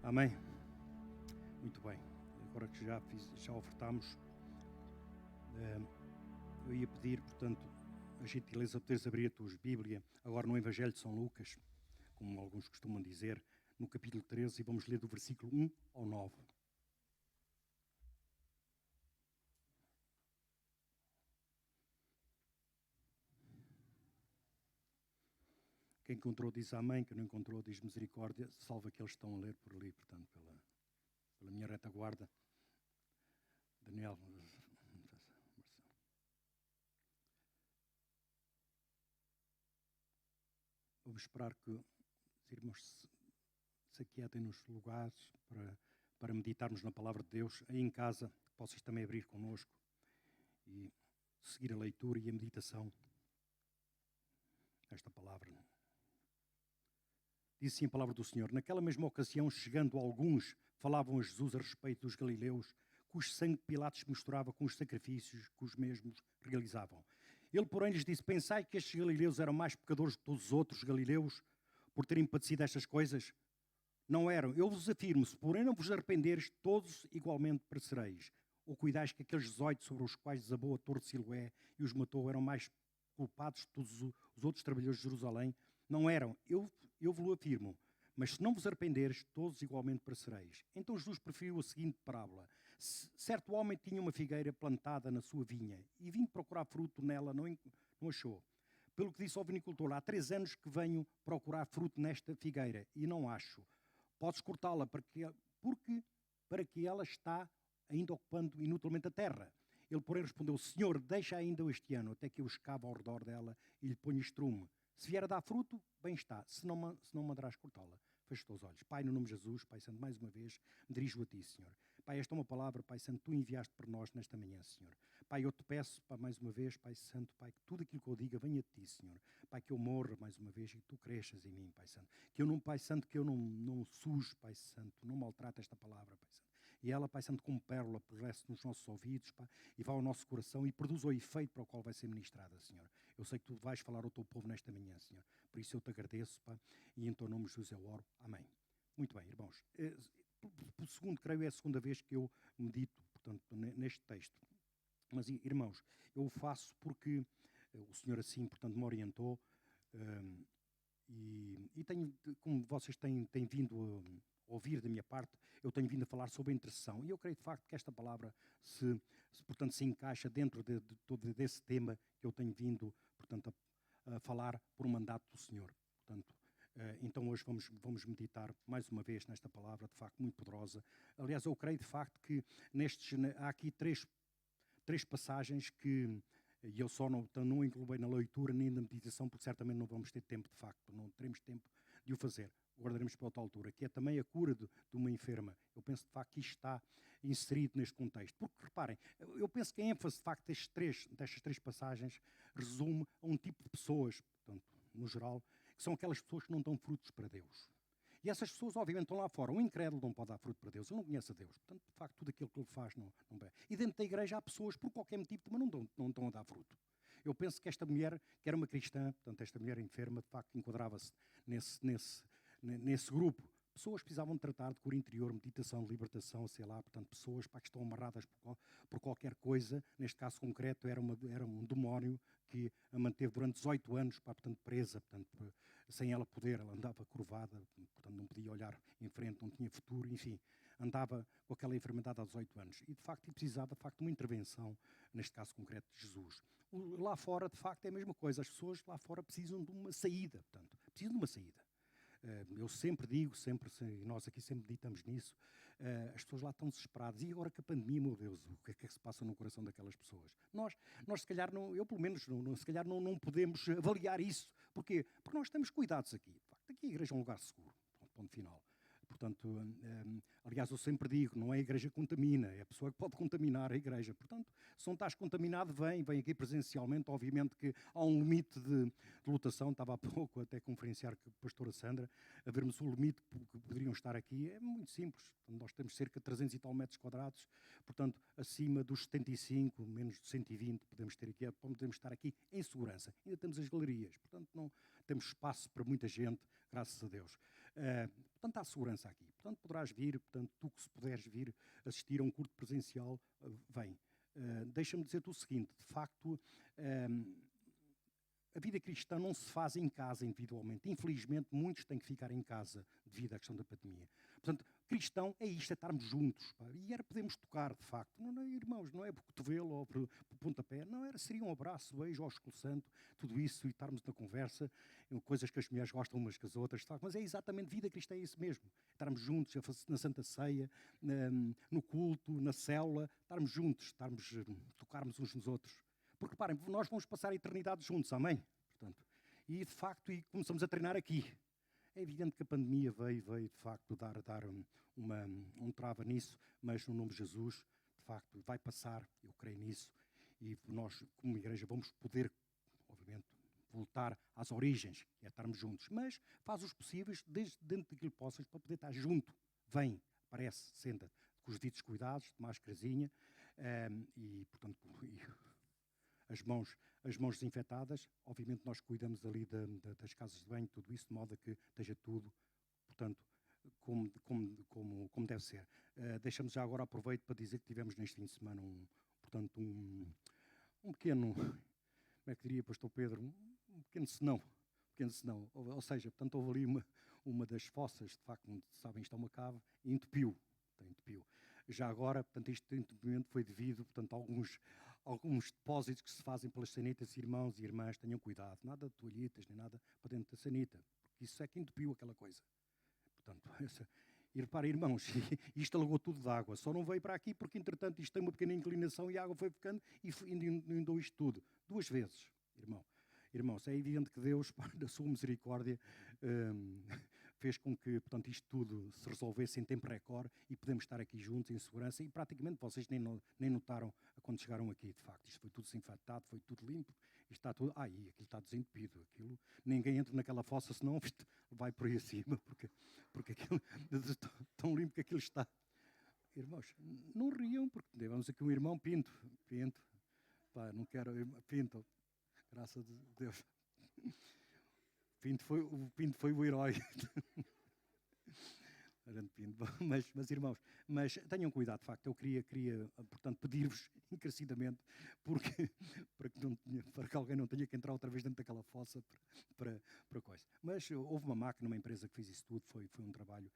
Amém? Muito bem. Agora que já ofertamos, eu ia pedir, portanto, a gentileza de poderes abrir a tua Bíblia, agora no Evangelho de São Lucas, como alguns costumam dizer, no capítulo 13, e vamos ler do versículo 1 ao 9. Quem encontrou diz amém, quem não encontrou diz misericórdia, salvo aqueles que estão a ler por ali, portanto, pela minha retaguarda. Daniel, vamos esperar que os irmãos se aquietem nos lugares para meditarmos na palavra de Deus. Aí em casa, possas também abrir connosco e seguir a leitura e a meditação desta palavra. Diz assim a palavra do Senhor: naquela mesma ocasião, chegando alguns, falavam a Jesus a respeito dos galileus, cujo sangue Pilatos misturava com os sacrifícios que os mesmos realizavam. Ele, porém, lhes disse: pensai que estes galileus eram mais pecadores que todos os outros galileus por terem padecido estas coisas? Não eram. Eu vos afirmo, se porém não vos arrependeres, todos igualmente perecereis. Ou cuidais que aqueles 18 sobre os quais desabou a torre de Siloé e os matou eram mais culpados de todos os outros trabalhadores de Jerusalém? Não eram. Eu vos afirmo. Mas se não vos arrependeres, todos igualmente perecereis. Então Jesus preferiu a seguinte parábola. Certo homem tinha uma figueira plantada na sua vinha e vindo procurar fruto nela, não achou. Pelo que disse ao vinicultor: há 3 anos que venho procurar fruto nesta figueira e não acho. Podes cortá-la para que ela está ainda ocupando inutilmente a terra. Ele, porém, respondeu: Senhor, deixa ainda este ano, até que eu escava ao redor dela e lhe ponha estrume. Se vier a dar fruto, bem está. Se não mandarás cortá-la. Fecha os teus olhos. Pai, no nome de Jesus, Pai Santo, mais uma vez, me dirijo a Ti, Senhor. Pai, esta é uma palavra, Pai Santo, Tu enviaste por nós nesta manhã, Senhor. Pai, eu te peço, Pai, mais uma vez, Pai Santo, Pai, que tudo aquilo que eu diga venha de Ti, Senhor. Pai, que eu morra mais uma vez e que Tu cresças em mim, Pai Santo. Que eu não, Pai Santo, que eu não suje, Pai Santo, não maltrate esta palavra, Pai Santo. E ela, Pai Santo, como pérola, progresse nos nossos ouvidos, Pai, e vá ao nosso coração e produza o efeito para o qual vai ser ministrada, Senhor. Eu sei que Tu vais falar ao Teu povo nesta manhã, Senhor. Por isso eu te agradeço, Pai, e em Teu nome, Jesus, eu oro. Amém. Muito bem, irmãos. Por segundo, creio, é a segunda vez que eu medito, portanto, neste texto. Mas, irmãos, eu o faço porque o Senhor assim, portanto, me orientou e tenho, como vocês têm vindo a ouvir da minha parte, eu tenho vindo a falar sobre a intercessão. E eu creio, de facto, que esta palavra portanto, se encaixa dentro de todo desse tema que eu tenho vindo, portanto, a falar por um mandato do Senhor. Portanto, então hoje vamos meditar mais uma vez nesta palavra, de facto, muito poderosa. Aliás, eu creio, de facto, que há aqui três passagens que eu só não incluí na leitura nem na meditação, porque certamente não vamos ter tempo, de facto, não teremos tempo de o fazer. Guardaremos para outra altura, que é também a cura de uma enferma. Eu penso, de facto, que isto está inserido neste contexto. Porque, reparem, eu penso que a ênfase, de facto, destas três passagens resume a um tipo de pessoas, portanto, no geral, que são aquelas pessoas que não dão frutos para Deus. E essas pessoas, obviamente, estão lá fora. O incrédulo não pode dar fruto para Deus. Ele não conhece a Deus. Portanto, de facto, tudo aquilo que ele faz não é. E dentro da igreja há pessoas, por qualquer motivo, também não estão a dar fruto. Eu penso que esta mulher, que era uma cristã, portanto, esta mulher enferma, de facto, enquadrava-se nesse grupo. Pessoas que precisavam de tratar de cura interior, meditação, libertação, sei lá, portanto, pessoas que estão amarradas por qualquer coisa. Neste caso concreto, era um demónio que a manteve durante 18 anos, portanto, presa, portanto, sem ela poder, ela andava curvada, portanto, não podia olhar em frente, não tinha futuro, enfim, andava com aquela enfermidade há 18 anos. E, de facto, precisava, de facto, de uma intervenção, neste caso concreto, de Jesus. Lá fora, de facto, é a mesma coisa. As pessoas lá fora precisam de uma saída, portanto, precisam de uma saída. Eu sempre digo, e nós aqui sempre meditamos nisso, as pessoas lá estão desesperadas. E agora que a pandemia, meu Deus, o que é que se passa no coração daquelas pessoas? Nós se calhar, eu pelo menos, se calhar não podemos avaliar isso. Porquê? Porque nós temos cuidados aqui. De facto, aqui a igreja é um lugar seguro, ponto final. Portanto, aliás, eu sempre digo, não é a igreja que contamina, é a pessoa que pode contaminar a igreja. Portanto, se não estás contaminado, vem aqui presencialmente. Obviamente que há um limite de lotação. Estava há pouco até a conferenciar com a pastora Sandra, a vermos o limite que poderiam estar aqui. É muito simples. Nós temos cerca de 300 e tal metros quadrados. Portanto, acima dos 75, menos de 120, podemos estar aqui em segurança. Ainda temos as galerias. Portanto, não temos espaço para muita gente, graças a Deus. Portanto, há segurança aqui. Portanto, poderás vir, portanto, tu que se puderes vir assistir a um culto presencial, vem. Deixa-me dizer-te o seguinte, de facto, a vida cristã não se faz em casa individualmente. Infelizmente, muitos têm que ficar em casa devido à questão da pandemia. Portanto, cristão é isto, é estarmos juntos. Pá. E era podermos tocar, de facto. Não é, irmãos, não é por cotovelo ou por pontapé. Não, seria um abraço, beijo ao Espírito Santo, tudo isso, e estarmos na conversa, coisas que as mulheres gostam umas que as outras, de facto. Mas é exatamente, vida cristã é isso mesmo. Estarmos juntos na Santa Ceia, no culto, na célula, estarmos juntos, tocarmos uns nos outros. Porque, reparem, nós vamos passar a eternidade juntos, amém? Portanto, e, de facto, começamos a treinar aqui. É evidente que a pandemia veio de facto, dar um trava nisso, mas, no nome de Jesus, de facto, vai passar, eu creio nisso, e nós, como igreja, vamos poder, obviamente, voltar às origens, que é estarmos juntos. Mas faz os possíveis, desde dentro daquilo que possas, para poder estar junto. Vem, aparece, senta, com os devidos cuidados, de máscarazinha, e, portanto... As mãos desinfetadas, obviamente nós cuidamos ali das casas de banho, tudo isso, de modo a que esteja tudo, portanto, como deve ser. Deixamos já agora, aproveito para dizer que tivemos neste fim de semana um pequeno, como é que diria, pastor Pedro, um pequeno senão. Ou seja, portanto, houve ali uma das fossas, de facto, como sabem, isto é uma cave, e entupiu. Já agora, portanto, este entupimento foi devido, portanto, a alguns depósitos que se fazem pelas sanitas, irmãos e irmãs, tenham cuidado. Nada de toalhitas, nem nada para dentro da sanita, porque isso é que entupiu aquela coisa. Portanto, e reparem, irmãos, isto alagou tudo de água. Só não veio para aqui porque, entretanto, isto tem uma pequena inclinação e a água foi ficando e inundou isto tudo. 2 vezes, Irmãos, é evidente que Deus, da sua misericórdia, fez com que, portanto, isto tudo se resolvesse em tempo recorde e podemos estar aqui juntos em segurança e praticamente vocês nem notaram quando chegaram aqui, de facto. Isto foi tudo desinfetado, foi tudo limpo, e está tudo... e aquilo está desentupido. Ninguém entra naquela fossa, senão vai por aí acima, porque aquilo tão limpo que aquilo está. Irmãos, não riam, porque tivemos aqui um irmão Pinto. Pá, não quero... Pinto, graças a Deus. O Pinto foi o herói. Mas, irmãos, tenham cuidado, de facto. Eu queria portanto, pedir-vos encarecidamente para que alguém não tenha que entrar outra vez dentro daquela fossa para coisa. Mas houve uma máquina, uma empresa que fez isso tudo. Foi um trabalho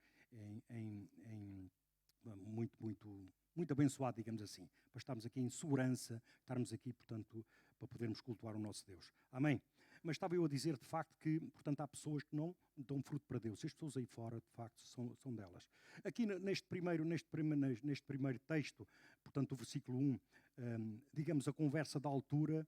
muito abençoado, digamos assim, para estarmos aqui em segurança, estarmos aqui, portanto, para podermos cultuar o nosso Deus. Amém? Mas estava eu a dizer, de facto, que, portanto, há pessoas que não dão fruto para Deus. As pessoas aí fora, de facto, são delas. Aqui neste primeiro texto, portanto, o versículo 1, digamos, a conversa da altura.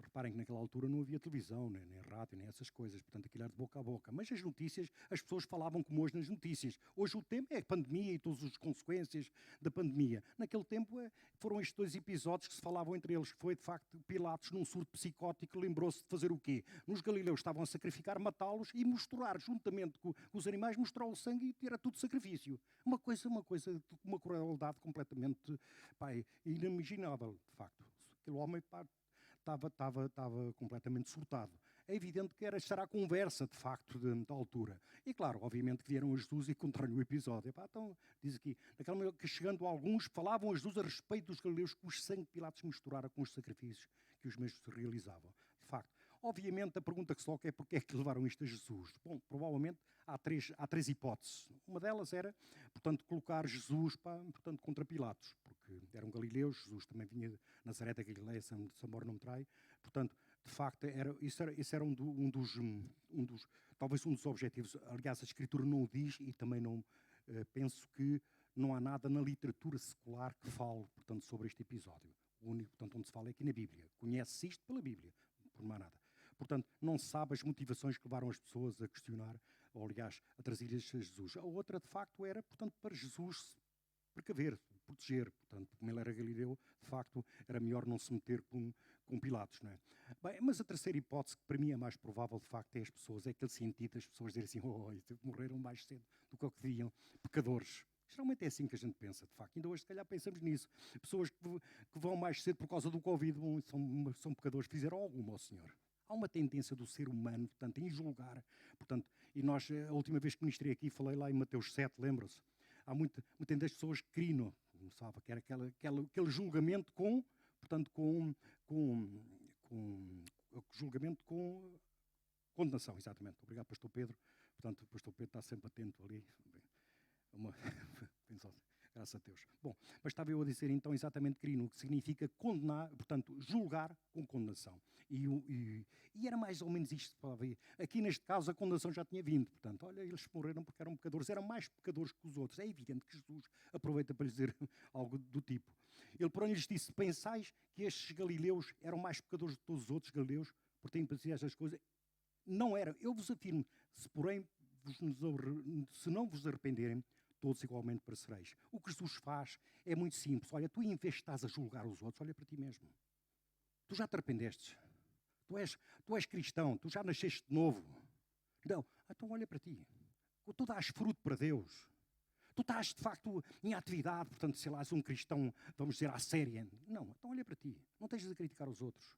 Reparem que naquela altura não havia televisão, nem rádio, nem essas coisas, portanto aquilo era de boca a boca. Mas as notícias, as pessoas falavam como hoje nas notícias. Hoje o tema é a pandemia e todas as consequências da pandemia. Naquele tempo foram estes 2 episódios que se falavam entre eles, que foi de facto Pilatos, num surto psicótico, lembrou-se de fazer o quê? Nos galileus estavam a sacrificar, matá-los e misturar juntamente com os animais, misturar o sangue e era tudo sacrifício. Uma crueldade completamente inimaginável, de facto. Aquele homem, estava completamente surtado. É evidente que será a conversa, de facto, da altura. E, claro, obviamente que vieram a Jesus e contaram o episódio. Então, diz aqui, naquela manhã que chegando alguns, falavam a Jesus a respeito dos galileus que os sangue de Pilatos misturara com os sacrifícios que os mesmos realizavam. De facto. Obviamente, a pergunta que se coloca é porque é que levaram isto a Jesus? Bom, provavelmente há três hipóteses. Uma delas era, portanto, colocar Jesus, portanto, contra Pilatos, porque eram galileus, Jesus também vinha de Nazaré da Galileia, se a memória não me trai. Portanto, de facto, isso era talvez um dos objetivos. Aliás, a Escritura não o diz e também não penso que não há nada na literatura secular que fale, portanto, sobre este episódio. O único, portanto, onde se fala é aqui na Bíblia. Conhece-se isto pela Bíblia, por mais nada. Portanto, não se sabe as motivações que levaram as pessoas a questionar, ou aliás, a trazer-lhes a Jesus. A outra, de facto, era, portanto, para Jesus se precaver, proteger. Portanto, como ele era galileu, de facto, era melhor não se meter com Pilatos, não é? Bem, mas a terceira hipótese, que para mim é mais provável, de facto, é aquele sentido das pessoas dizerem assim, morreram mais cedo do que o que deviam, pecadores. Geralmente é assim que a gente pensa, de facto. Ainda hoje, se calhar, pensamos nisso. Pessoas que vão mais cedo por causa do Covid, são pecadores, fizeram alguma ao Senhor. Há uma tendência do ser humano, portanto, em julgar, portanto, E nós, a última vez que ministrei aqui, falei lá em Mateus 7, lembram-se? Há muitas das pessoas que criam, não sabe, que era aquele julgamento julgamento com condenação, exatamente. Obrigado, pastor Pedro. Portanto, o pastor Pedro está sempre atento ali. Graças a Deus. Bom, mas estava eu a dizer então exatamente crino, que significa condenar, portanto, julgar com condenação. E era mais ou menos isto para ver. Aqui neste caso a condenação já tinha vindo. Portanto, olha, eles morreram porque eram pecadores, eram mais pecadores que os outros. É evidente que Jesus aproveita para lhes dizer algo do tipo. Ele, porém, lhes disse: pensais que estes galileus eram mais pecadores de todos os outros galileus por terem padecido estas coisas? Não eram. Eu vos afirmo, se não vos arrependerem, todos igualmente perecereis. O que Jesus faz é muito simples. Olha, tu em vez de estás a julgar os outros, olha para ti mesmo. Tu já te arrependestes. Tu és cristão, tu já nasceste de novo. Não, então olha para ti. Tu dás fruto para Deus. Tu estás, de facto, em atividade, portanto, sei lá, és um cristão, vamos dizer, à séria. Não, então olha para ti. Não estejas a criticar os outros.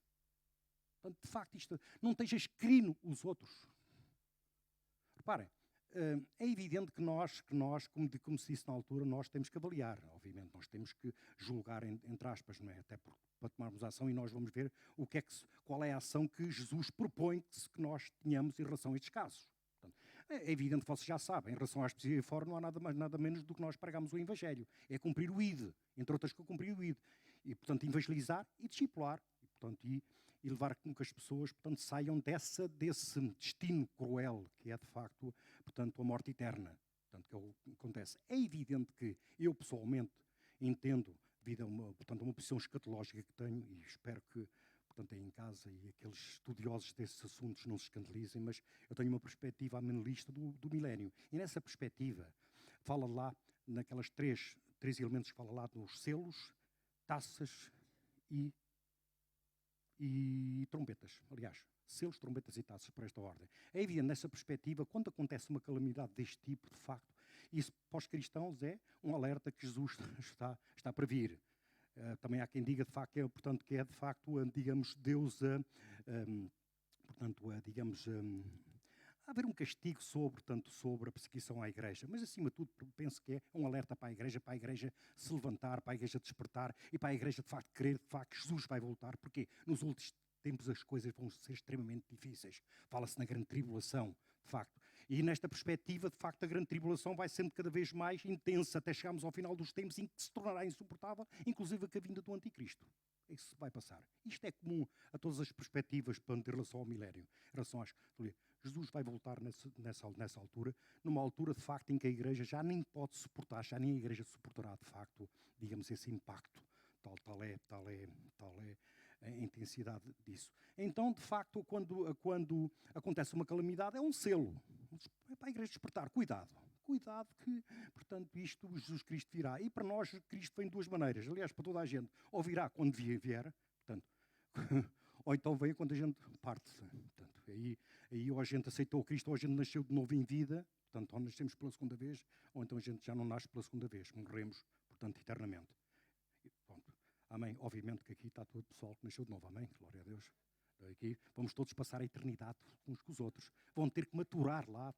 Portanto, de facto, não estejas crino os outros. Reparem, é evidente que nós como se disse na altura, nós temos que avaliar, obviamente, nós temos que julgar, entre aspas, não é? Até para tomarmos ação, e nós vamos ver qual é a ação que Jesus propõe que nós tenhamos em relação a estes casos. Portanto, é evidente que vocês já sabem, em relação à especiaria fora não há nada mais, nada menos do que nós pregamos o Evangelho. É cumprir o ID, entre outras coisas, cumprir o ID. E, portanto, evangelizar e discipular. E, portanto, e levar com que as pessoas, portanto, saiam desse destino cruel, que é, de facto, portanto, a morte eterna. Portanto, que é o que acontece. É evidente que eu, pessoalmente, entendo, devido a uma posição escatológica que tenho, e espero que, portanto, aí em casa e aqueles estudiosos desses assuntos não se escandalizem, mas eu tenho uma perspectiva amenalista do milénio. E nessa perspectiva, fala lá, naquelas três elementos que fala lá, nos selos, taças e trombetas. Aliás, selos, trombetas e taças por esta ordem. É evidente, nessa perspectiva, quando acontece uma calamidade deste tipo, de facto, isso para os cristãos é um alerta que Jesus está para vir. Também há quem diga, de facto, que é de facto, digamos, Deus, haver um castigo sobre a perseguição à igreja. Mas, acima de tudo, penso que é um alerta para a igreja se levantar, para a igreja despertar e para a igreja, de facto, crer, de facto, que Jesus vai voltar. Porque nos últimos tempos as coisas vão ser extremamente difíceis. Fala-se na grande tribulação, de facto. E nesta perspectiva, de facto, a grande tribulação vai sendo cada vez mais intensa, até chegarmos ao final dos tempos em que se tornará insuportável, inclusive a vinda do anticristo. Isso vai passar. Isto é comum a todas as perspectivas em relação ao milénio. Em relação Jesus vai voltar nessa altura, numa altura, de facto, em que a igreja já nem pode suportar, já nem a igreja suportará, de facto, digamos, esse impacto. Tal é a intensidade disso. Então, de facto, quando acontece uma calamidade, é um selo. É para a igreja despertar. Cuidado que, portanto, isto Jesus Cristo virá. E para nós, Cristo vem de duas maneiras. Aliás, para toda a gente. Ou virá quando vier, portanto, ou então vem quando a gente parte. Portanto, aí ou a gente aceitou Cristo, ou a gente nasceu de novo em vida, portanto, ou nascemos pela segunda vez, ou então a gente já não nasce pela segunda vez. Morremos, portanto, eternamente. Pronto. Amém. Obviamente que aqui está todo o pessoal que nasceu de novo. Amém. Glória a Deus. Aqui vamos todos passar a eternidade uns com os outros. Vão ter que maturar lá.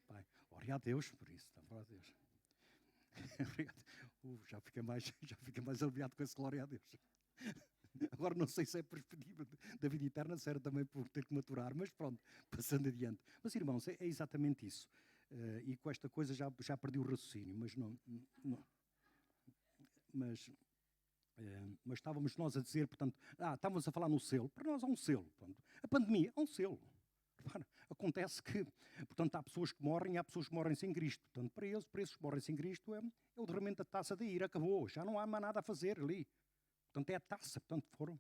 Pai, glória a Deus por isso. Glória a Deus. Já fica mais aliviado com esse glória a Deus. Agora não sei se é perspectiva da vida eterna, será também por ter que maturar, mas pronto, passando adiante. Mas, irmãos, é exatamente isso. E com esta coisa já perdi o raciocínio, mas não mas estávamos nós a dizer, portanto, estávamos a falar no selo. Para nós há um selo. Portanto, a pandemia é um selo. Acontece que, portanto, há pessoas que morrem e há pessoas que morrem sem Cristo. Portanto, para esses que morrem sem Cristo, é o derramamento da taça da ira. Acabou. Já não há mais nada a fazer ali. Portanto, é a taça. Portanto, foram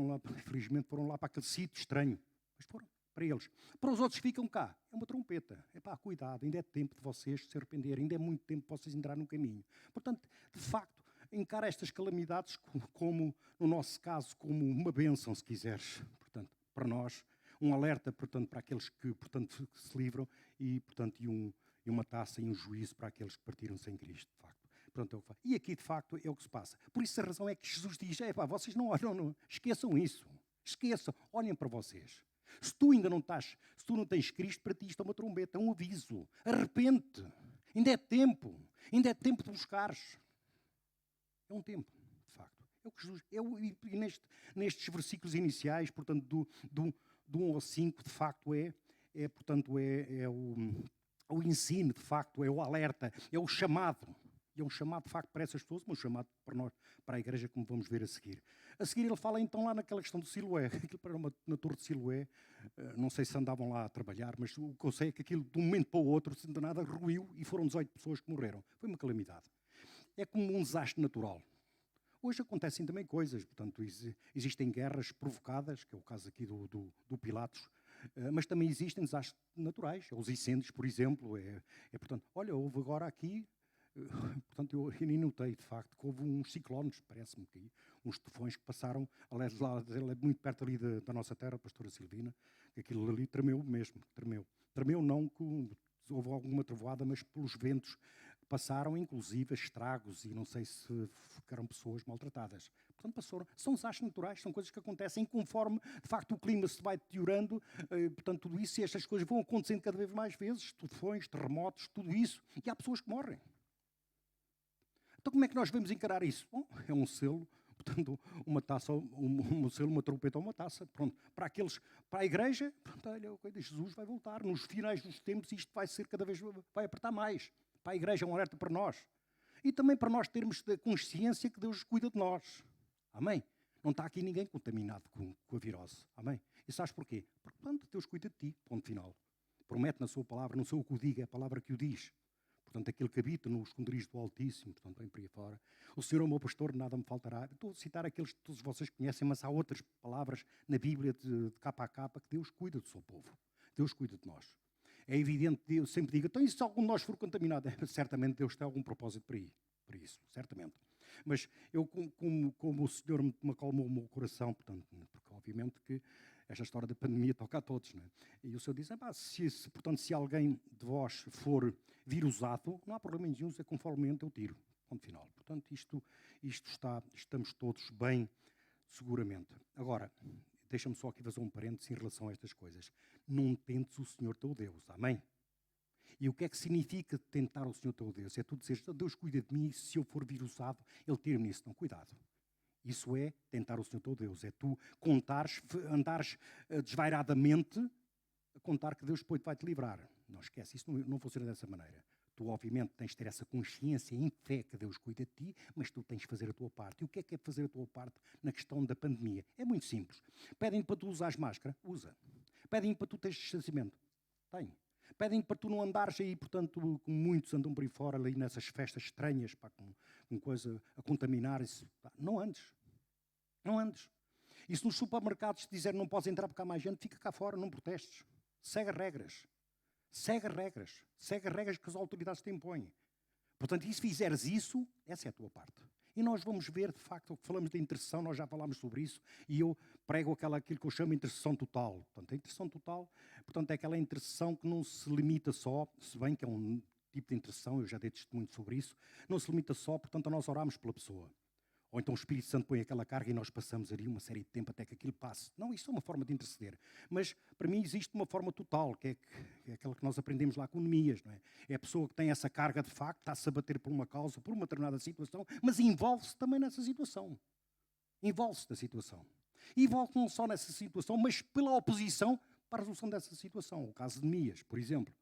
lá, infelizmente, foram lá para aquele sítio estranho. Mas foram para eles. Para os outros que ficam cá, é uma trompeta. Cuidado, ainda é tempo de vocês se arrependerem, ainda é muito tempo de vocês entrarem no caminho. Portanto, de facto, encara estas calamidades como, no nosso caso, como uma bênção, se quiseres. Portanto, para nós, um alerta, portanto, para aqueles que, portanto, se livram e, portanto, e uma taça e um juízo para aqueles que partiram sem Cristo, de facto. Portanto, e aqui, de facto, é o que se passa. Por isso a razão é que Jesus diz, vocês não olham, não, esqueçam isso. Esqueçam, olhem para vocês. Se tu ainda não estás, se tu não tens Cristo, para ti isto é uma trombeta, é um aviso. Arrepende-te. Ainda é tempo de buscares. É um tempo, de facto. É o que Jesus, nestes versículos iniciais, portanto, do 1 ao 5, de facto, portanto, é o ensino, de facto, é o alerta, é o chamado. E é um chamado, de facto, para essas pessoas, mas um chamado para nós, para a igreja, como vamos ver a seguir. A seguir ele fala então lá naquela questão do Siloé. Aquilo para na Torre de Siloé, não sei se andavam lá a trabalhar, mas o que eu sei é que aquilo, de um momento para o outro, sem de nada, ruiu e foram 18 pessoas que morreram. Foi uma calamidade. É como um desastre natural. Hoje acontecem também coisas, portanto, existem guerras provocadas, que é o caso aqui do Pilatos, mas também existem desastres naturais. Os incêndios, por exemplo, portanto, olha, houve agora aqui, portanto, eu nem notei, de facto, que houve uns ciclones, parece-me que uns tufões que passaram, aliás, lá, muito perto ali da nossa terra, a pastora Silvina, que aquilo ali tremeu mesmo, tremeu. Tremeu não que houve alguma trovoada, mas pelos ventos passaram, inclusive, estragos e não sei se ficaram pessoas maltratadas. Portanto, são desastres naturais, são coisas que acontecem conforme, de facto, o clima se vai deteriorando, portanto, tudo isso e estas coisas vão acontecendo cada vez mais vezes, tufões, terremotos, tudo isso, e há pessoas que morrem. Então, como é que nós devemos encarar isso? Bom, é um selo, portanto, uma taça, um selo, uma trompeta ou uma taça. Pronto, para a igreja, pronto, olha, Jesus vai voltar. Nos finais dos tempos isto vai ser cada vez, vai apertar mais. Para a igreja é um alerta para nós. E também para nós termos a consciência que Deus cuida de nós. Amém? Não está aqui ninguém contaminado com a virose. Amém? E sabes porquê? Porque, portanto, Deus cuida de ti. Ponto final. Promete na sua palavra, não sou o que o diga, é a palavra que o diz. Portanto, aquele que habita no esconderijo do Altíssimo, portanto, vem por aí fora. O Senhor é o meu pastor, nada me faltará. Estou a citar aqueles que todos vocês conhecem, mas há outras palavras na Bíblia de capa a capa que Deus cuida do seu povo. Deus cuida de nós. É evidente, eu sempre digo, então e se algum de nós for contaminado? Certamente Deus tem algum propósito para isso, certamente. Mas eu, como o Senhor me acalmou o meu coração, portanto, porque obviamente que esta história da pandemia toca a todos, não é? E o Senhor diz, portanto, se alguém de vós for virusado, não há problema nenhum, é conforme eu tiro. Ponto final. Portanto, estamos todos bem, seguramente. Agora, deixa-me só aqui fazer um parênteses em relação a estas coisas. Não tentes o Senhor teu Deus, amém? E o que é que significa tentar o Senhor teu Deus? É tu dizeres, Deus cuida de mim, e se eu for virusado, Ele tira-me nisso. Não, cuidado. Isso é tentar o Senhor teu Deus. É tu andares desvairadamente a contar que Deus depois vai te livrar. Não esquece, isso não funciona dessa maneira. Tu, obviamente, tens de ter essa consciência em fé que Deus cuida de ti, mas tu tens de fazer a tua parte. E o que é fazer a tua parte na questão da pandemia? É muito simples. Pedem para tu usares máscara? Usa. Pedem para tu teres distanciamento? Tem. Pedem para tu não andares aí, portanto, como muitos andam por aí fora, ali nessas festas estranhas, pá, com coisa a contaminar-se. Não andes. Não andes. E se nos supermercados te disserem não podes entrar porque há mais gente, fica cá fora, não protestes. Segue as regras. Segue as regras. Segue as regras que as autoridades te impõem. Portanto, e se fizeres isso, essa é a tua parte. E nós vamos ver, de facto, o que falamos de intercessão, nós já falámos sobre isso, e eu prego aquilo que eu chamo de intercessão total. Portanto, a intercessão total, portanto, é aquela intercessão que não se limita só, se bem que é um tipo de intercessão, eu já dei testemunho sobre isso, não se limita só, portanto, a nós orarmos pela pessoa. Ou então o Espírito Santo põe aquela carga e nós passamos ali uma série de tempo até que aquilo passe. Não, isto é uma forma de interceder. Mas, para mim, existe uma forma total, que é aquela que nós aprendemos lá com Neemias, não é? É a pessoa que tem essa carga de facto, está-se a bater por uma causa, por uma determinada situação, mas envolve-se também nessa situação. Envolve-se na situação. E envolve não só nessa situação, mas pela oposição para a resolução dessa situação. O caso de Neemias, por exemplo.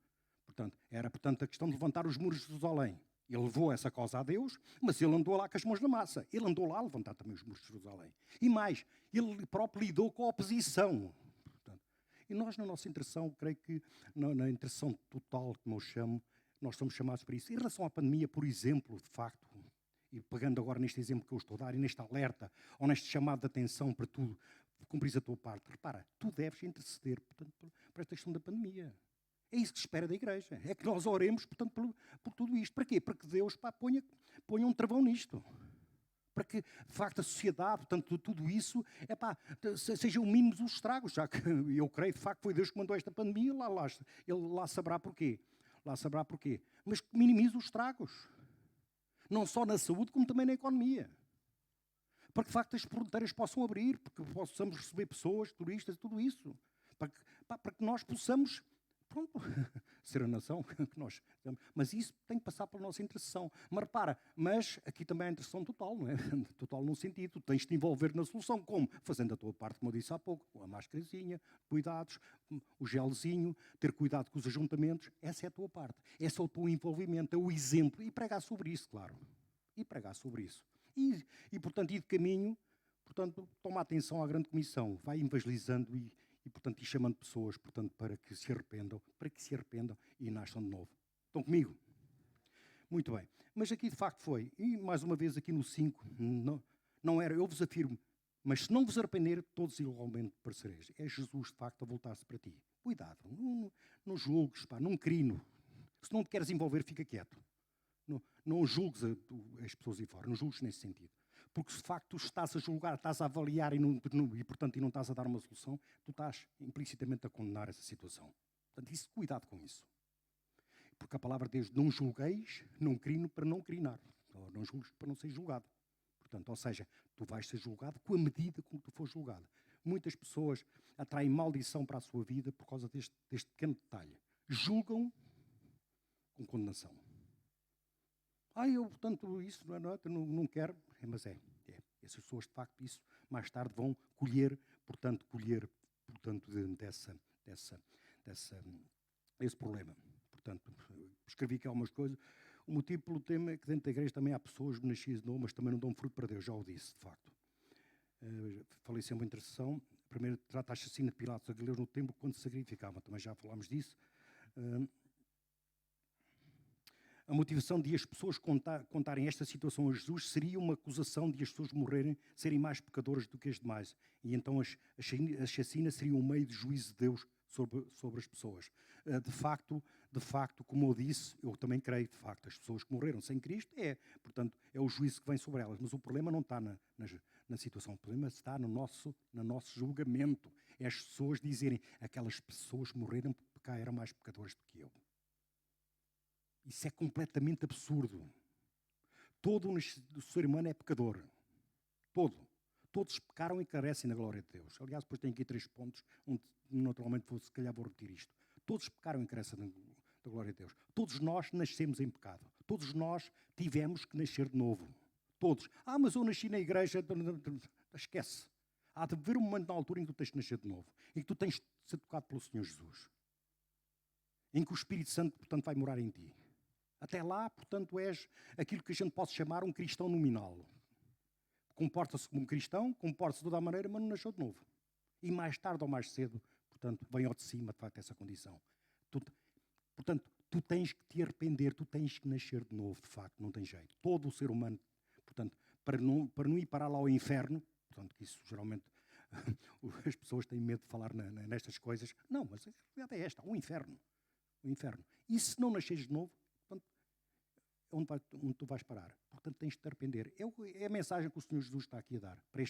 Portanto, era a questão de levantar os muros de Jerusalém. Ele levou essa causa a Deus, mas ele andou lá com as mãos na massa. Ele andou lá a levantar também os muros de Jerusalém. E mais, ele próprio lidou com a oposição. Portanto, e nós, na nossa intercessão, creio que na intercessão total, como eu chamo, nós somos chamados para isso. Em relação à pandemia, por exemplo, de facto, e pegando agora neste exemplo que eu estou a dar, e neste alerta, ou neste chamado de atenção para tu cumprires a tua parte, repara, tu deves interceder, portanto, para esta questão da pandemia. É isso que se espera da igreja. É que nós oremos, portanto, por tudo isto. Para quê? Para que Deus ponha um travão nisto. Para que, de facto, a sociedade, portanto, tudo isso, sejam mínimos os estragos. Já que eu creio, de facto, foi Deus que mandou esta pandemia, ele lá saberá porquê. Lá saberá porquê. Mas que minimize os estragos. Não só na saúde, como também na economia. Para que, de facto, as fronteiras possam abrir, porque possamos receber pessoas, turistas, tudo isso. para que nós possamos, pronto, ser a nação que nós temos. Mas isso tem que passar pela nossa intercessão. Mas repara, mas aqui também é a intercessão total, não é? Total num sentido. Tu tens de te envolver na solução. Como? Fazendo a tua parte, como eu disse há pouco. A máscarazinha, cuidados, o gelzinho, ter cuidado com os ajuntamentos. Essa é a tua parte. Esse é o teu envolvimento, é o exemplo. E pregar sobre isso, claro. E pregar sobre isso. E portanto, ir de caminho, portanto, toma atenção à grande comissão. Vai evangelizando e, portanto, e chamando pessoas, portanto, para que se arrependam e nasçam de novo. Estão comigo? Muito bem. Mas aqui, de facto, foi. E, mais uma vez, aqui no 5, não era, eu vos afirmo, mas se não vos arrepender, todos igualmente perecereis. É Jesus, de facto, a voltar-se para ti. Cuidado, não julgues, pá, não crino. Se não te queres envolver, fica quieto. Não julgues as pessoas aí fora, não julgues nesse sentido. Porque se de facto estás a julgar, estás a avaliar portanto, não estás a dar uma solução, tu estás implicitamente a condenar essa situação. Portanto, cuidado com isso. Porque a palavra de Deus, não julgueis, não crino para não crinar. Ou não julgues para não ser julgado. Portanto, ou seja, tu vais ser julgado com a medida com que tu fores julgado. Muitas pessoas atraem maldição para a sua vida por causa deste pequeno detalhe. Julgam com condenação. Eu, portanto, isso não quero. Mas é. Essas pessoas, de facto, isso mais tarde vão colher desse problema. Portanto, escrevi aqui algumas coisas. O motivo pelo tema é que dentro da igreja também há pessoas nascidas de novo, mas também não dão fruto para Deus, já o disse, de facto. Falei sempre em intercessão. Primeiro, trata a chacina de Pilatos a Galileus no templo quando se sacrificavam. Também já falámos disso. A motivação de as pessoas contarem esta situação a Jesus seria uma acusação de as pessoas morrerem, serem mais pecadoras do que as demais. E então a chacina seria um meio de juízo de Deus sobre as pessoas. De facto, como eu disse, eu também creio, de facto, as pessoas que morreram sem Cristo, portanto, é o juízo que vem sobre elas. Mas o problema não está na situação, o problema está no nosso julgamento. É as pessoas dizerem, aquelas pessoas que morreram porque cá eram mais pecadoras do que eu. Isso é completamente absurdo. Todo o ser humano é pecador. Todos pecaram e carecem da glória de Deus. Aliás, depois tenho aqui 3 pontos, onde naturalmente se calhar vou repetir isto. Todos pecaram e carecem da glória de Deus. Todos nós nascemos em pecado. Todos nós tivemos que nascer de novo. Todos. Mas eu nasci na igreja. Esquece. Há de haver um momento na altura em que tu tens de nascer de novo. Em que tu tens de ser tocado pelo Senhor Jesus. Em que o Espírito Santo, portanto, vai morar em ti. Até lá, portanto, és aquilo que a gente pode chamar um cristão nominal. Comporta-se como um cristão, comporta-se de toda a maneira, mas não nasceu de novo. E mais tarde ou mais cedo, portanto, vem ao de cima, de facto, essa condição. Portanto, tu tens que te arrepender, tu tens que nascer de novo, de facto, não tem jeito. Todo o ser humano, portanto, para não ir parar lá ao inferno, portanto, que isso geralmente as pessoas têm medo de falar nestas coisas. Não, mas a realidade é esta, o inferno. O inferno. E se não nasceres de novo, onde tu vais parar. Portanto, tens de te arrepender. É a mensagem que o Senhor Jesus está aqui a dar para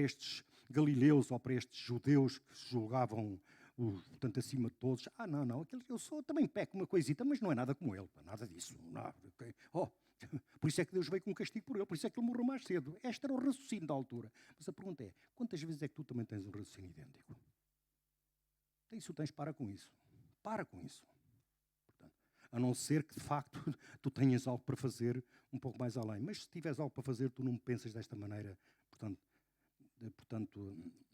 estes galileus ou para estes judeus que se julgavam portanto, acima de todos. Não, eu também peco uma coisita, mas não é nada como ele. Nada disso. Nada, okay? Por isso é que Deus veio com um castigo por ele, por isso é que ele morreu mais cedo. Este era o raciocínio da altura. Mas a pergunta é, quantas vezes é que tu também tens um raciocínio idêntico? Para com isso. Para com isso. A não ser que, de facto, tu tenhas algo para fazer um pouco mais além. Mas se tiveres algo para fazer, tu não pensas desta maneira, portanto,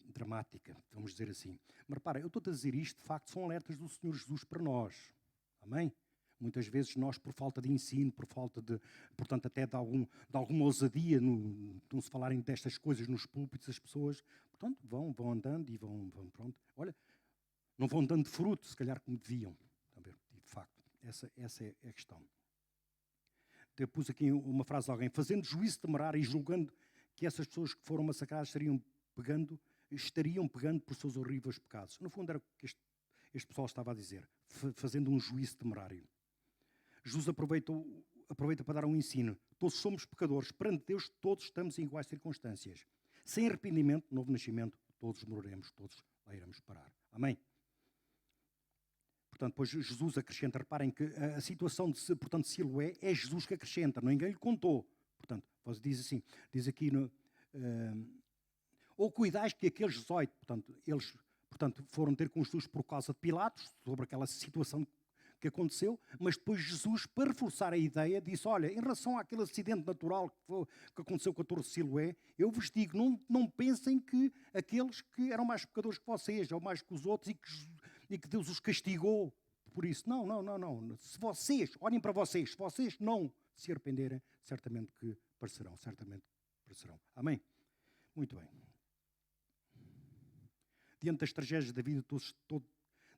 dramática, vamos dizer assim. Mas repara, eu estou a dizer isto, de facto, são alertas do Senhor Jesus para nós. Amém? Muitas vezes nós, por falta de ensino, por falta de, portanto, até de alguma ousadia, não se falarem destas coisas nos púlpitos, as pessoas, portanto, vão andando e vão, pronto. Olha, não vão dando fruto, se calhar, como deviam. De facto. Essa é a questão. Eu pus aqui uma frase de alguém. Fazendo juízo temerário e julgando que essas pessoas que foram massacradas estariam pegando por seus horríveis pecados. No fundo era o que este pessoal estava a dizer. Fazendo um juízo temerário. Jesus aproveita para dar um ensino. Todos somos pecadores. Perante Deus, todos estamos em iguais circunstâncias. Sem arrependimento, novo nascimento, todos morreremos, todos lá iremos parar. Amém? Portanto, depois Jesus acrescenta, reparem que a situação de Siloé é Jesus que acrescenta, ninguém lhe contou. Portanto, diz aqui, ou cuidais que aqueles 18, portanto, eles Portanto, foram ter com Jesus por causa de Pilatos, sobre aquela situação que aconteceu, mas depois Jesus, para reforçar a ideia, disse, olha, em relação àquele acidente natural que aconteceu com a Torre de Siloé, eu vos digo, não pensem que aqueles que eram mais pecadores que vocês, ou mais que os outros, e que Deus os castigou por isso. Não. Se vocês, olhem para vocês, se vocês não se arrependerem, certamente que parecerão, Amém? Muito bem. Diante das tragédias da vida,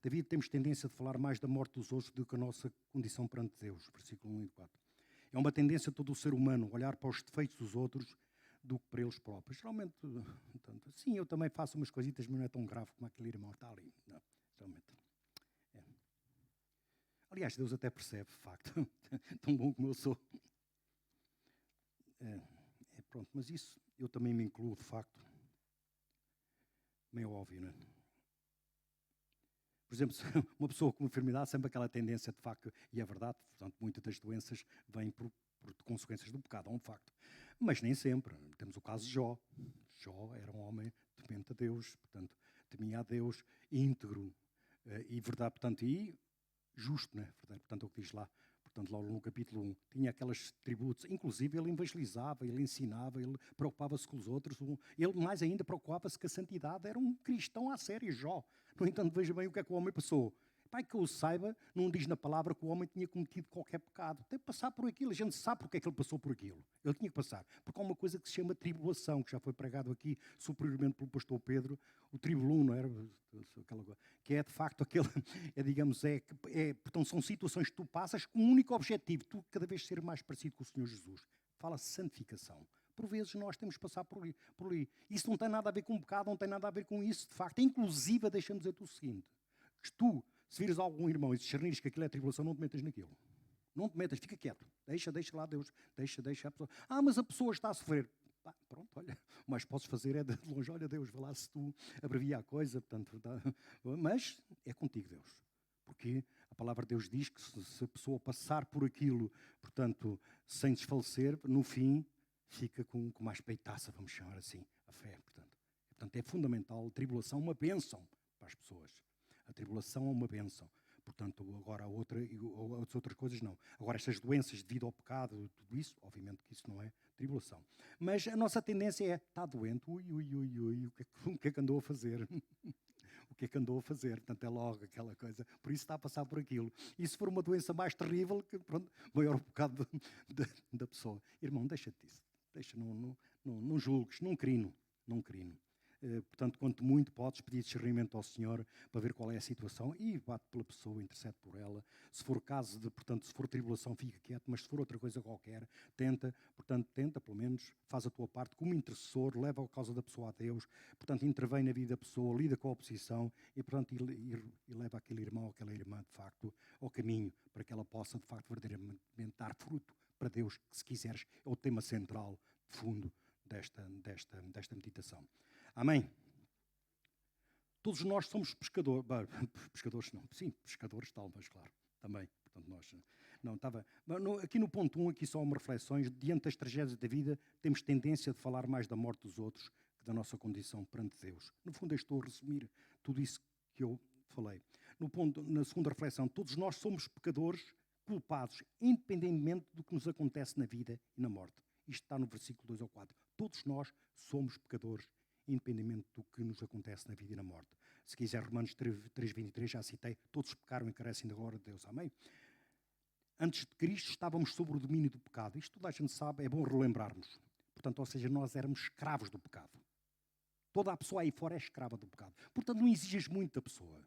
David temos tendência de falar mais da morte dos outros do que a nossa condição perante Deus, versículo 1 e 4. É uma tendência de todo o ser humano olhar para os defeitos dos outros do que para eles próprios. Geralmente, portanto, sim, eu também faço umas coisitas, mas não é tão grave como aquele irmão está ali. Não, geralmente. É. Aliás, Deus até percebe, de facto, tão bom como eu sou. Pronto, mas isso eu também me incluo, de facto. Meio óbvio, não é? Por exemplo, uma pessoa com enfermidade sempre aquela tendência, de facto, e é verdade, portanto, muitas das doenças vêm por consequências do pecado, é um facto. Mas nem sempre. Temos o caso de Jó. Jó era um homem temente a Deus, portanto, temia a Deus, íntegro e verdade, portanto, e justo, né? Portanto, é o que diz lá. Portanto, logo no capítulo 1, tinha aquelas tributos, inclusive ele evangelizava, ele ensinava, ele preocupava-se com os outros, ele mais ainda preocupava-se com a santidade, era um cristão à séria, Jó. No entanto, veja bem o que é que o homem passou. Pai, que eu saiba, não diz na palavra que o homem tinha cometido qualquer pecado. Tem que passar por aquilo, a gente sabe porque é que ele passou por aquilo. Ele tinha que passar, porque há uma coisa que se chama tribulação, que já foi pregado aqui superiormente pelo pastor Pedro, o tribulum, não era? Que é de facto aquele, digamos, portanto, são situações que tu passas com um único objetivo, tu cada vez ser mais parecido com o Senhor Jesus. Fala-se santificação. Por vezes nós temos que passar por ali. Isso não tem nada a ver com pecado, não tem nada a ver com isso, de facto. Inclusive, deixa-me dizer-te o seguinte, que tu, se vires algum irmão e discernires que aquilo é tribulação, não te metas naquilo. Não te metas, fica quieto. Deixa lá Deus. Deixa a pessoa. Mas a pessoa está a sofrer. Pronto, olha, o mais que podes fazer é de longe, olha Deus, vê lá se tu abrevia a coisa, portanto, mas é contigo, Deus. Porque a palavra de Deus diz que se a pessoa passar por aquilo, portanto, sem desfalecer, no fim, fica com mais peitaça, vamos chamar assim, a fé, portanto, é fundamental, a tribulação é uma bênção para as pessoas. A tribulação é uma bênção. Portanto, agora as outras coisas não. Agora, estas doenças devido ao pecado, tudo isso, obviamente que isso não é tribulação. Mas a nossa tendência é, está doente, o que é que andou a fazer? O que é que andou a fazer? Portanto, é logo aquela coisa. Por isso está a passar por aquilo. E se for uma doença mais terrível, que, pronto, maior o pecado da pessoa. Irmão, deixa-te disso. Não julgues, não crino. Portanto, quanto muito podes pedir discernimento ao Senhor para ver qual é a situação e bate pela pessoa, intercede por ela. Se for caso de, portanto, se for tribulação, fica quieto, mas se for outra coisa qualquer, tenta, pelo menos, faz a tua parte como intercessor, leva a causa da pessoa a Deus, portanto, intervém na vida da pessoa, lida com a oposição e, portanto, e leva aquele irmão ou aquela irmã, de facto, ao caminho para que ela possa, de facto, verdadeiramente dar fruto para Deus, que, se quiseres, é o tema central, de fundo, desta meditação. Amém? Todos nós somos pescadores. Pescadores não. Sim, pescadores talvez, claro. Também. Portanto, nós... Não, estava... Aqui no ponto 1, aqui só uma reflexões. Diante das tragédias da vida, temos tendência de falar mais da morte dos outros que da nossa condição perante Deus. No fundo, eu estou a resumir tudo isso que eu falei. Na segunda reflexão, todos nós somos pecadores culpados, independentemente do que nos acontece na vida e na morte. Isto está no versículo 2 ou 4. Todos nós somos pecadores, independentemente do que nos acontece na vida e na morte. Se quiser, Romanos 3:23, já citei, todos pecaram e carecem da glória de Deus. Amém? Antes de Cristo estávamos sob o domínio do pecado. Isto toda a gente sabe, é bom relembrarmos. Portanto, ou seja, nós éramos escravos do pecado. Toda a pessoa aí fora é escrava do pecado. Portanto, não exiges muito da pessoa.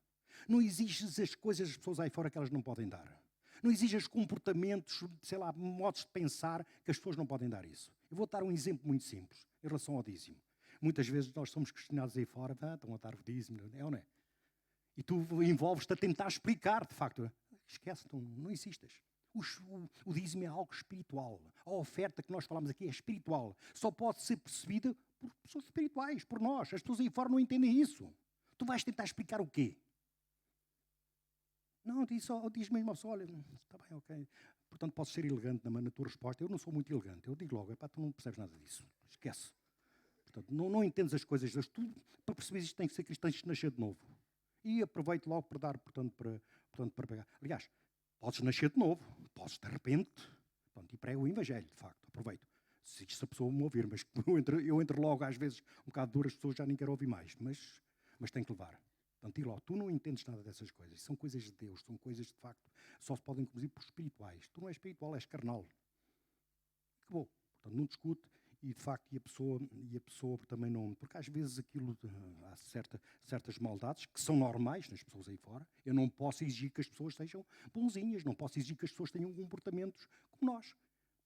Não exiges as coisas das pessoas aí fora que elas não podem dar. Não exiges comportamentos, sei lá, modos de pensar que as pessoas não podem dar isso. Eu vou dar um exemplo muito simples em relação ao dízimo. Muitas vezes nós somos questionados aí fora, estão a dar o dízimo, é ou não é? E tu envolves-te a tentar explicar, de facto. Esquece, não existes. O dízimo é algo espiritual. A oferta que nós falamos aqui é espiritual. Só pode ser percebida por pessoas espirituais, por nós. As pessoas aí fora não entendem isso. Tu vais tentar explicar o quê? Não, diz mesmo a pessoa, olha, está bem, ok. Portanto, posso ser elegante na tua resposta. Eu não sou muito elegante. Eu digo logo, tu não percebes nada disso. Esquece. Portanto, não entendes as coisas. Tu, para perceber isto, tens que ser cristão, tens que nascer de novo. E aproveito logo para dar, portanto, para pegar. Aliás, podes nascer de novo, podes de repente, portanto, e prego o Evangelho, de facto, aproveito. Se a pessoa me ouvir, mas eu entro logo, às vezes, um bocado duro, as pessoas já nem querem ouvir mais, mas tem que levar. Portanto, e logo, tu não entendes nada dessas coisas, são coisas de Deus, são coisas, de facto, só se podem conduzir por espirituais. Tu não és espiritual, és carnal. Acabou. Portanto, não discute. E, de facto, e a pessoa também não... Porque, às vezes, aquilo... Há certas maldades que são normais nas pessoas aí fora. Eu não posso exigir que as pessoas sejam bonzinhas. Não posso exigir que as pessoas tenham comportamentos como nós.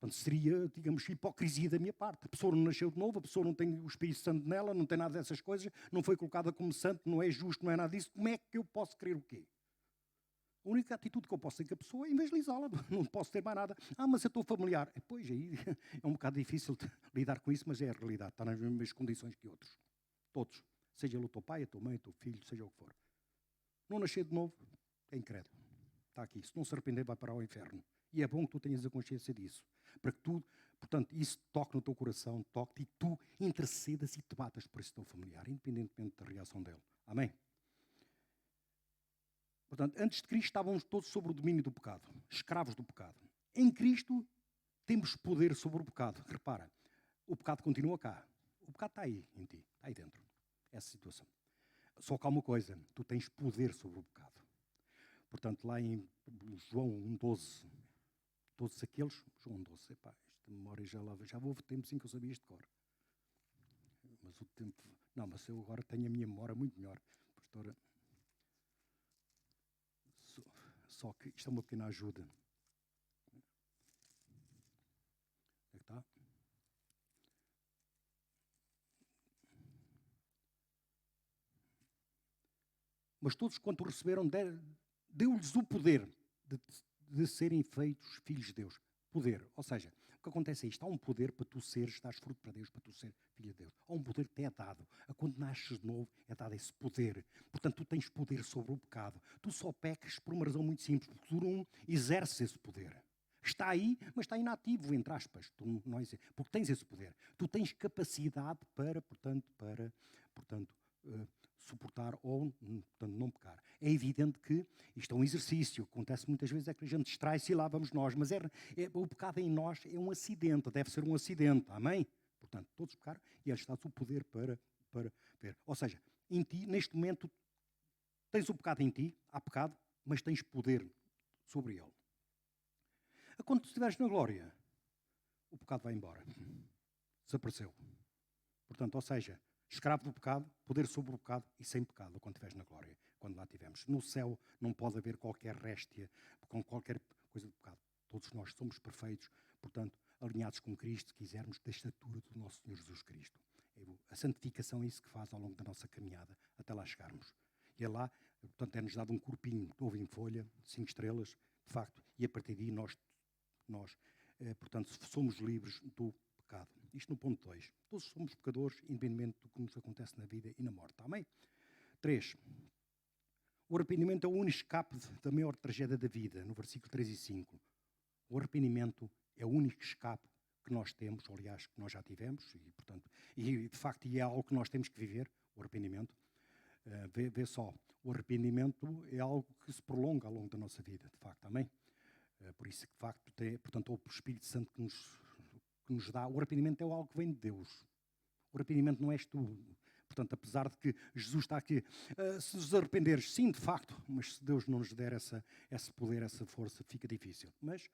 Portanto, seria, digamos, hipocrisia da minha parte. A pessoa não nasceu de novo, a pessoa não tem o Espírito Santo nela, não tem nada dessas coisas, não foi colocada como santo, não é justo, não é nada disso. Como é que eu posso crer o quê? A única atitude que eu posso ter com a pessoa é evangelizá-la. Não posso ter mais nada. Mas eu estou familiar. Pois, aí é um bocado difícil lidar com isso, mas é a realidade. Está nas mesmas condições que outros. Todos. Seja ele o teu pai, a tua mãe, o teu filho, seja o que for. Não nascer de novo é incrédulo. Está aqui. Se não se arrepender, vai para o inferno. E é bom que tu tenhas a consciência disso. Para que tu, portanto, isso toque no teu coração, toque e tu intercedas e te batas por esse teu familiar, independentemente da reação dele. Amém? Portanto, antes de Cristo estávamos todos sobre o domínio do pecado, escravos do pecado. Em Cristo temos poder sobre o pecado. Repara, o pecado continua cá. O pecado está aí em ti, está aí dentro. Essa situação. Só que há uma coisa, tu tens poder sobre o pecado. Portanto, lá em João 1,12, todos aqueles, João 12, epá, esta memória já houve tempo sim que eu sabia isto de cor. Mas o tempo, não, mas eu agora tenho a minha memória muito melhor. Pastora, só que isto é uma pequena ajuda. Onde é que está? Mas todos quanto receberam, deu-lhes o poder de serem feitos filhos de Deus. Poder, ou seja, o que acontece é isto, há um poder para tu seres, dás fruto para Deus, para tu ser filho de Deus. Há um poder que te é dado. Quando nasces de novo, é dado esse poder. Portanto, tu tens poder sobre o pecado. Tu só pecas por uma razão muito simples, porque tu não exerces esse poder. Está aí, mas está inativo, entre aspas. Tu não porque tens esse poder. Tu tens capacidade para, portanto, suportar ou, portanto, não pecar. É evidente que isto é um exercício. Acontece muitas vezes é que a gente distrai-se e lá vamos nós. Mas o pecado em nós é um acidente, deve ser um acidente. Amém? Portanto, todos pecaram e ele está-te o poder para ver. Ou seja, em ti, neste momento, tens o pecado em ti, há pecado, mas tens poder sobre ele. Quando tu estiveres na glória, o pecado vai embora. Desapareceu. Portanto, ou seja, escravo do pecado, poder sobre o pecado e sem pecado, quando estiveres na glória, quando lá estivermos. No céu não pode haver qualquer réstia, com qualquer coisa de pecado. Todos nós somos perfeitos, portanto, alinhados com Cristo, se quisermos, da estatura do nosso Senhor Jesus Cristo. A santificação é isso que faz ao longo da nossa caminhada, até lá chegarmos. E é lá, portanto, é-nos dado um corpinho novo em folha, 5 estrelas, de facto, e a partir daí nós portanto, somos livres do pecado. Isto no ponto 2. Todos somos pecadores, independentemente do que nos acontece na vida e na morte. Amém? 3. O arrependimento é o único escape da maior tragédia da vida, no versículo 3 e 5. O arrependimento é o único escape que nós temos, ou, aliás, que nós já tivemos, e, portanto, de facto, é algo que nós temos que viver, o arrependimento. Vê só, o arrependimento é algo que se prolonga ao longo da nossa vida, de facto, amém? Por isso, de facto, portanto, o Espírito Santo que nos dá. O arrependimento é algo que vem de Deus. O arrependimento não és tu. Portanto, apesar de que Jesus está aqui, se nos arrependeres, sim, de facto, mas se Deus não nos der esse poder, essa força, fica difícil. Mas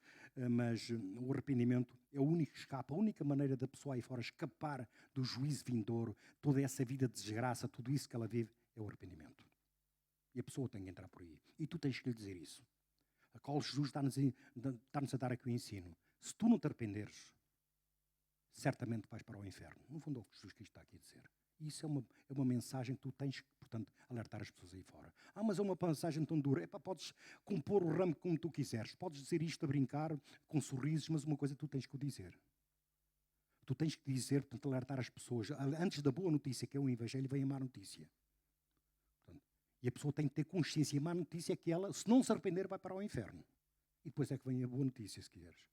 o arrependimento é o único escape, a única maneira da pessoa aí fora escapar do juízo vindouro, toda essa vida de desgraça, tudo isso que ela vive, é o arrependimento. E a pessoa tem que entrar por aí. E tu tens que lhe dizer isso. A qual Jesus está-nos a dar aqui o ensino. Se tu não te arrependeres, certamente vais para o inferno. No fundo é o que Jesus Cristo está aqui a dizer. E isso é uma mensagem que tu tens que, portanto, alertar as pessoas aí fora. Mas é uma mensagem tão dura. Podes compor o ramo como tu quiseres. Podes dizer isto a brincar, com sorrisos, mas uma coisa tu tens que o dizer. Tu tens que dizer, portanto, alertar as pessoas. Antes da boa notícia, que é o Evangelho, vem a má notícia. E a pessoa tem que ter consciência. E a má notícia é que ela, se não se arrepender, vai para o inferno. E depois é que vem a boa notícia, se quiseres.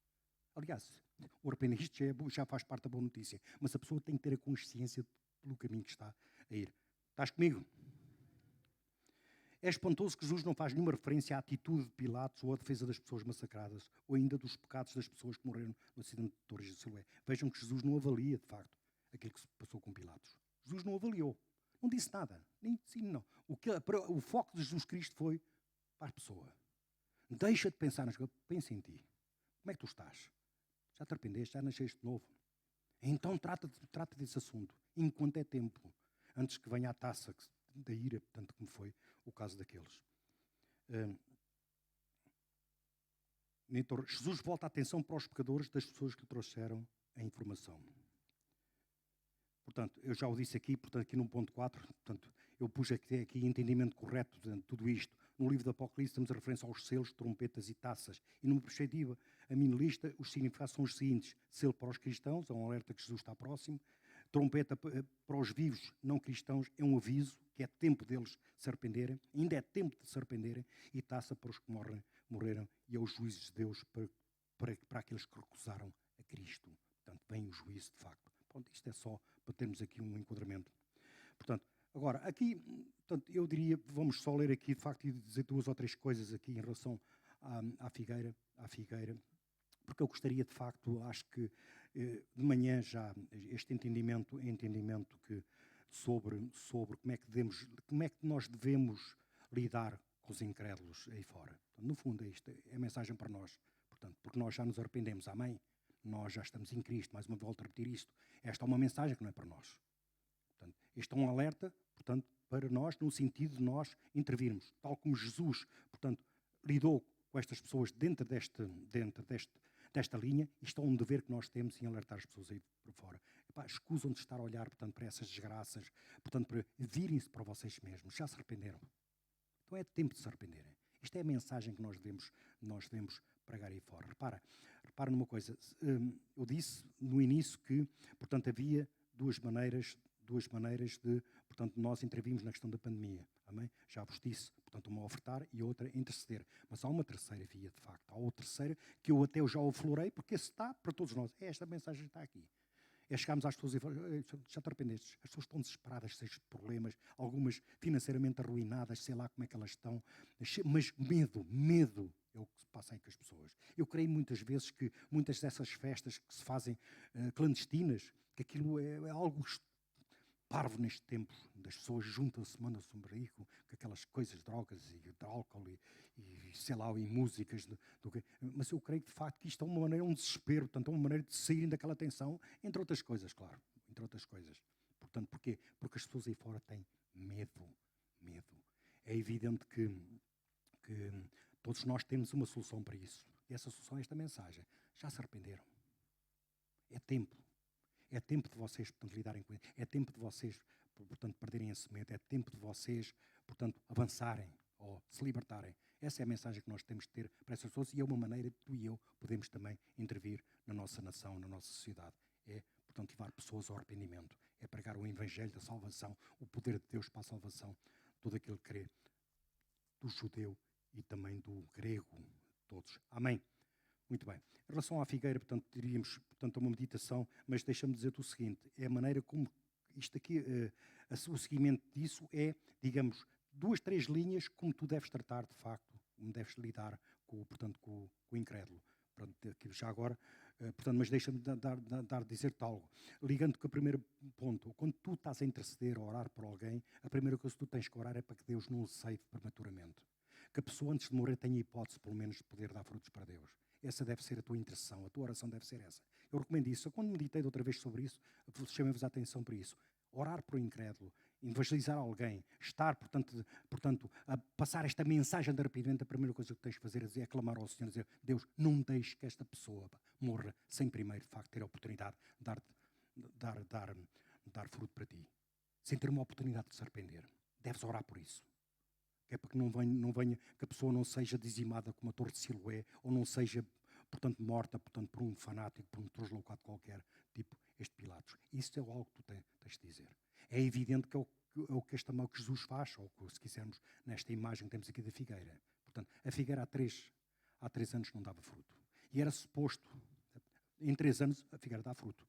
Aliás, o arrependimento já faz parte da boa notícia. Mas a pessoa tem que ter a consciência pelo caminho que está a ir. Estás comigo? É espantoso que Jesus não faz nenhuma referência à atitude de Pilatos ou à defesa das pessoas massacradas, ou ainda dos pecados das pessoas que morreram no acidente de Torres de Siloé. Vejam que Jesus não avalia, de facto, aquilo que se passou com Pilatos. Jesus não avaliou. Não disse nada. Nem sim, não. O foco de Jesus Cristo foi para a pessoa. Deixa de pensar nas coisas. Pensa em ti. Como é que tu estás? Já te arrependeste? Já nasceste de novo? Então trata desse assunto. Enquanto é tempo. Antes que venha a taça da ira, portanto, como foi o caso daqueles. Jesus volta a atenção para os pecadores das pessoas que lhe trouxeram a informação. Portanto, eu já o disse aqui, portanto, aqui no ponto 4, portanto, eu pus aqui entendimento correto de tudo isto. No livro do Apocalipse temos a referência aos selos, trompetas e taças. E numa perspectiva, a minha lista, os significados são os seguintes. Selo para os cristãos, é um alerta que Jesus está próximo. Trompeta para os vivos não cristãos é um aviso que é tempo deles se arrependerem. Ainda é tempo de se arrependerem. E taça para os que morreram e é os juízos de Deus para aqueles que recusaram a Cristo. Portanto, vem o juízo de facto. Pronto, isto é só para termos aqui um enquadramento. Portanto, agora, aqui, portanto, eu diria, vamos só ler aqui, de facto, e dizer 2 ou 3 coisas aqui em relação à figueira, porque eu gostaria, de facto, acho que de manhã já, este entendimento que sobre como é que nós devemos lidar com os incrédulos aí fora. Portanto, no fundo, isto é a mensagem para nós, portanto, porque nós já nos arrependemos, amém? Nós já estamos em Cristo, mais uma vez volto a repetir isto. Esta é uma mensagem que não é para nós. Portanto, este é um alerta, portanto, para nós, no sentido de nós intervirmos. Tal como Jesus, portanto, lidou com estas pessoas dentro desta linha, isto é um dever que nós temos em alertar as pessoas aí por fora. Epá, escusam de estar a olhar, portanto, para essas desgraças, portanto, para virem-se para vocês mesmos. Já se arrependeram. Então é tempo de se arrependerem. Isto é a mensagem que nós devemos pregar aí fora. Repara numa coisa. Eu disse no início que, portanto, havia duas maneiras de, portanto, nós intervimos na questão da pandemia. Amém? Já vos disse, portanto, uma a ofertar e outra a interceder. Mas há uma terceira via, de facto. Há outra terceira que eu até já aflorei, porque esse está para todos nós. Esta mensagem está aqui. É chegarmos às pessoas e falar, já te arrependestes? As pessoas estão desesperadas, cheias de problemas, algumas financeiramente arruinadas, sei lá como é que elas estão, mas medo é o que se passa aí com as pessoas. Eu creio muitas vezes que muitas dessas festas que se fazem clandestinas, que aquilo é algo parvo neste tempo, das pessoas juntam-se, mandam-se um barrico, com aquelas coisas, drogas e de álcool e sei lá, e músicas. Mas eu creio de facto que isto é uma maneira, um desespero, portanto, é uma maneira de saírem daquela tensão, entre outras coisas, claro, entre outras coisas. Portanto, porquê? Porque as pessoas aí fora têm medo. É evidente que todos nós temos uma solução para isso. E essa solução é esta mensagem. Já se arrependeram. É tempo. É tempo de vocês, portanto, lidarem com isso. É tempo de vocês, portanto, perderem esse medo. É tempo de vocês, portanto, avançarem ou se libertarem. Essa é a mensagem que nós temos de ter para essas pessoas e é uma maneira que tu e eu podemos também intervir na nossa nação, na nossa sociedade. É, portanto, levar pessoas ao arrependimento. É pregar o evangelho da salvação, o poder de Deus para a salvação. Todo aquele que crê, do judeu e também do grego, todos. Amém. Muito bem. Em relação à figueira, portanto, diríamos, portanto, uma meditação, mas deixa-me dizer-te o seguinte, é a maneira como isto aqui, o seguimento disso é, digamos, 2, 3 linhas como tu deves tratar, de facto, como deves lidar com o incrédulo. Portanto, aqui já agora, portanto, mas deixa-me dizer-te algo. Ligando com o primeiro ponto, quando tu estás a interceder, a orar por alguém, a primeira coisa que tu tens que orar é para que Deus não o ceife prematuramente. Que a pessoa, antes de morrer, tenha a hipótese, pelo menos, de poder dar frutos para Deus. Essa deve ser a tua intercessão, a tua oração deve ser essa. Eu recomendo isso. Eu, quando meditei de outra vez sobre isso, chamei-vos a atenção para isso. Orar por um incrédulo, evangelizar alguém, estar, portanto, a passar esta mensagem de arrependimento, a primeira coisa que tens de fazer é clamar ao Senhor, dizer, Deus, não deixes que esta pessoa morra sem primeiro, de facto, ter a oportunidade de dar fruto para ti. Sem ter uma oportunidade de se arrepender. Deves orar por isso. Que é para que não venha, que a pessoa não seja dizimada como a Torre de Siloé, ou não seja, portanto, morta, portanto, por um fanático, por um translocado qualquer, tipo este Pilatos. Isso é algo que tu tens de dizer. É evidente que é o que Jesus faz, ou que, se quisermos, nesta imagem que temos aqui da figueira. Portanto, a figueira há 3 anos não dava fruto. E era suposto, em 3 anos, a figueira dá fruto.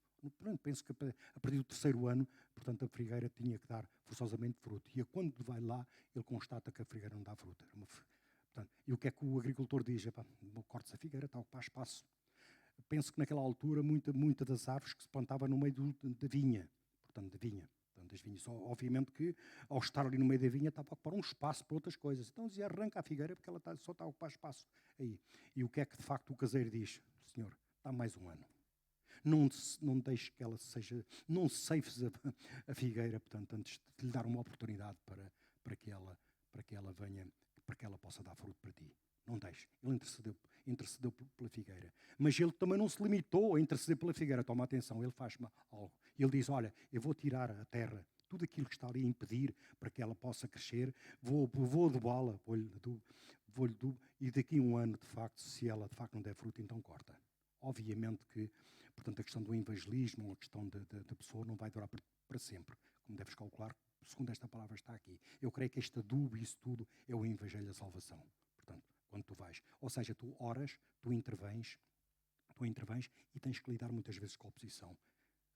Penso que a partir do 3º ano, portanto, a figueira tinha que dar forçosamente fruto. E quando vai lá, ele constata que a figueira não dá fruto. Portanto, e o que é que o agricultor diz? Corta-se a figueira, está a ocupar espaço. Penso que naquela altura, muita das árvores que se plantava no meio da vinha. Portanto, da vinha. Portanto, das vinhas. Obviamente que, ao estar ali no meio da vinha, estava a ocupar um espaço para outras coisas. Então dizia, arranca a figueira, porque ela só está a ocupar espaço aí. E o que é que, de facto, o caseiro diz? Senhor, dá mais um ano. Não deixe que ela seja, não ceifes a figueira, portanto, antes de lhe dar uma oportunidade para que ela venha, para que ela possa dar fruto para ti. Não deixe. Ele intercedeu pela figueira. Mas ele também não se limitou a interceder pela figueira. Toma atenção, ele faz algo. Ele diz, olha, eu vou tirar a terra, tudo aquilo que está ali a impedir para que ela possa crescer, vou adubá-la, vou-lhe e daqui a um ano, de facto, se ela de facto não der fruto, então corta. Obviamente que, portanto, a questão do evangelismo, a questão da pessoa não vai durar para sempre. Como deves calcular, segundo esta palavra está aqui. Eu creio que este adubo e isso tudo é o evangelho da salvação. Portanto, quando tu vais. Ou seja, tu oras, tu intervens e tens que lidar muitas vezes com a oposição.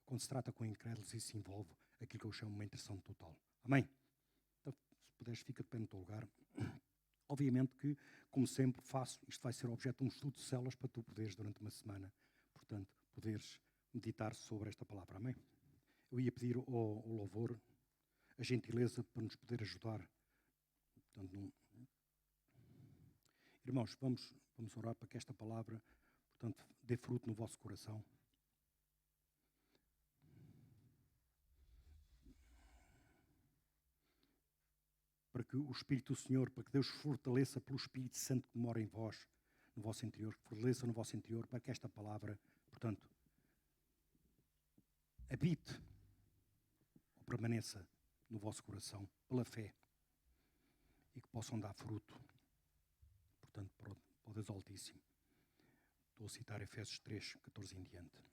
Quando se trata com incrédulos, isso envolve aquilo que eu chamo de uma intercessão total. Amém? Então, se puderes, fica de pé no teu lugar. Obviamente que, como sempre, isto vai ser objeto de um estudo de células para tu poderes, durante uma semana, portanto, poderes meditar sobre esta palavra. Amém? Eu ia pedir ao louvor a gentileza para nos poder ajudar. Portanto, irmãos, vamos orar para que esta palavra, portanto, dê fruto no vosso coração. Para que o Espírito do Senhor, para que Deus fortaleça pelo Espírito Santo que mora em vós, no vosso interior, que fortaleça no vosso interior, para que esta palavra, portanto, habite ou permaneça no vosso coração, pela fé, e que possam dar fruto, portanto, para o Deus Altíssimo. Estou a citar Efésios 3, 14 em diante.